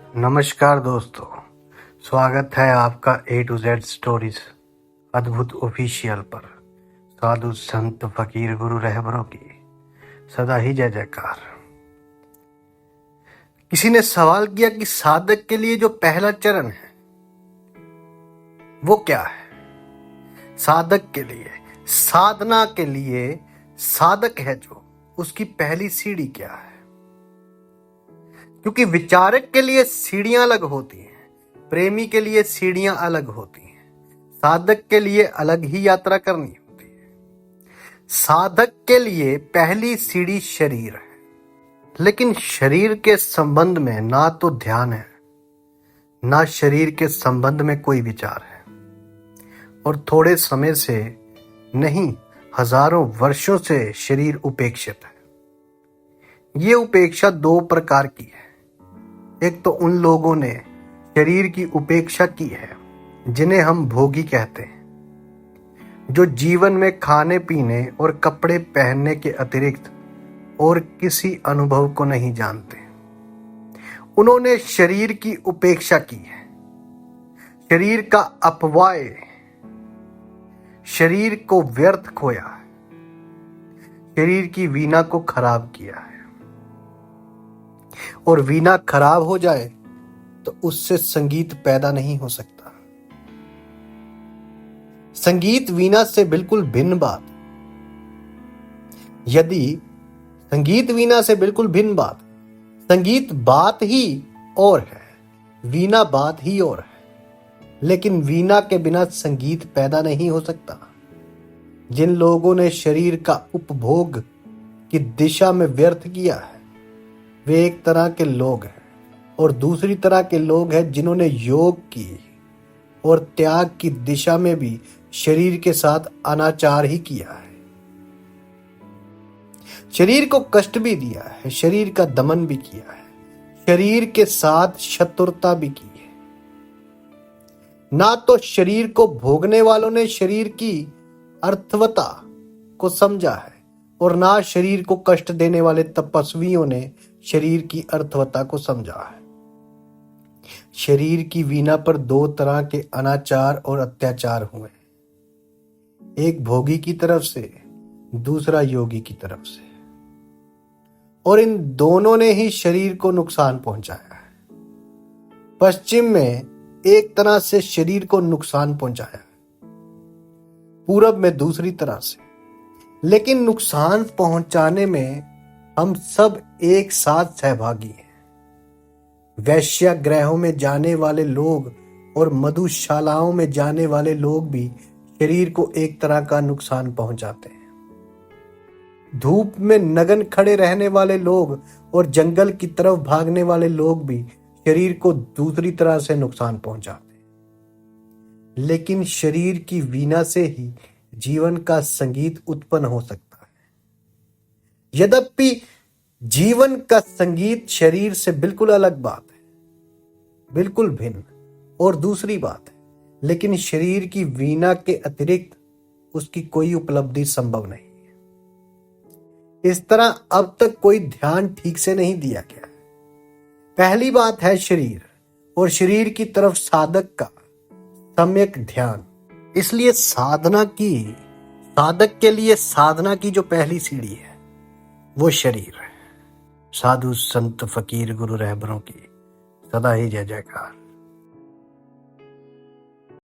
नमस्कार दोस्तों, स्वागत है आपका A to Z स्टोरीज अद्भुत ऑफिशियल पर। साधु संत फकीर गुरु रहबरों की सदा ही जय जयकार। किसी ने सवाल किया कि साधक के लिए जो पहला चरण है वो क्या है। साधक के लिए, साधना के लिए साधक है जो, उसकी पहली सीढ़ी क्या है। क्योंकि विचारक के लिए सीढ़ियां अलग होती हैं, प्रेमी के लिए सीढ़ियां अलग होती हैं, साधक के लिए अलग ही यात्रा करनी होती है। साधक के लिए पहली सीढ़ी शरीर है, लेकिन शरीर के संबंध में ना तो ध्यान है, ना शरीर के संबंध में कोई विचार है। और थोड़े समय से नहीं, हजारों वर्षों से शरीर उपेक्षित है। ये उपेक्षा दो प्रकार की है। एक तो उन लोगों ने शरीर की उपेक्षा की है जिन्हें हम भोगी कहते हैं, जो जीवन में खाने पीने और कपड़े पहनने के अतिरिक्त और किसी अनुभव को नहीं जानते। उन्होंने शरीर की उपेक्षा की है, शरीर का अपव्यय, शरीर को व्यर्थ खोया है, शरीर की वीणा को खराब किया है। और वीणा खराब हो जाए तो उससे संगीत पैदा नहीं हो सकता। संगीत वीणा से बिल्कुल भिन्न बात। यदि संगीत वीणा से बिल्कुल भिन्न बात, संगीत बात ही और है, वीणा बात ही और है, लेकिन वीणा के बिना संगीत पैदा नहीं हो सकता। जिन लोगों ने शरीर का उपभोग की दिशा में व्यर्थ किया है वे एक तरह के लोग हैं, और दूसरी तरह के लोग हैं जिन्होंने योग की और त्याग की दिशा में भी शरीर के साथ अनाचार ही किया है। शरीर को कष्ट भी दिया है, शरीर का दमन भी किया है, शरीर के साथ शत्रुता भी की है। ना तो शरीर को भोगने वालों ने शरीर की अर्थवता को समझा है, और ना शरीर को कष्ट देने वाले तपस्वियों ने शरीर की अर्थवता को समझा है। शरीर की वीणा पर दो तरह के अनाचार और अत्याचार हुए, एक भोगी की तरफ से, दूसरा योगी की तरफ से, और इन दोनों ने ही शरीर को नुकसान पहुंचाया है। पश्चिम में एक तरह से शरीर को नुकसान पहुंचाया, पूरब में दूसरी तरह से, लेकिन नुकसान पहुंचाने में हम सब एक साथ सहभागी हैं। वैश्यागृहों में जाने वाले लोग और मधुशालाओं में जाने वाले लोग भी शरीर को एक तरह का नुकसान पहुंचाते हैं। धूप में नग्न खड़े रहने वाले लोग और जंगल की तरफ भागने वाले लोग भी शरीर को दूसरी तरह से नुकसान पहुंचाते हैं। लेकिन शरीर की वीणा से ही जीवन का संगीत उत्पन्न हो सकता है। यद्यपि जीवन का संगीत शरीर से बिल्कुल अलग बात है, बिल्कुल भिन्न और दूसरी बात है, लेकिन शरीर की वीणा के अतिरिक्त उसकी कोई उपलब्धि संभव नहीं है। इस तरह अब तक कोई ध्यान ठीक से नहीं दिया गया। पहली बात है शरीर, और शरीर की तरफ साधक का सम्यक ध्यान। इसलिए साधक के लिए साधना की जो पहली सीढ़ी है वो शरीर है। साधु संत फकीर गुरु रहबरों की सदा ही जय जयकार।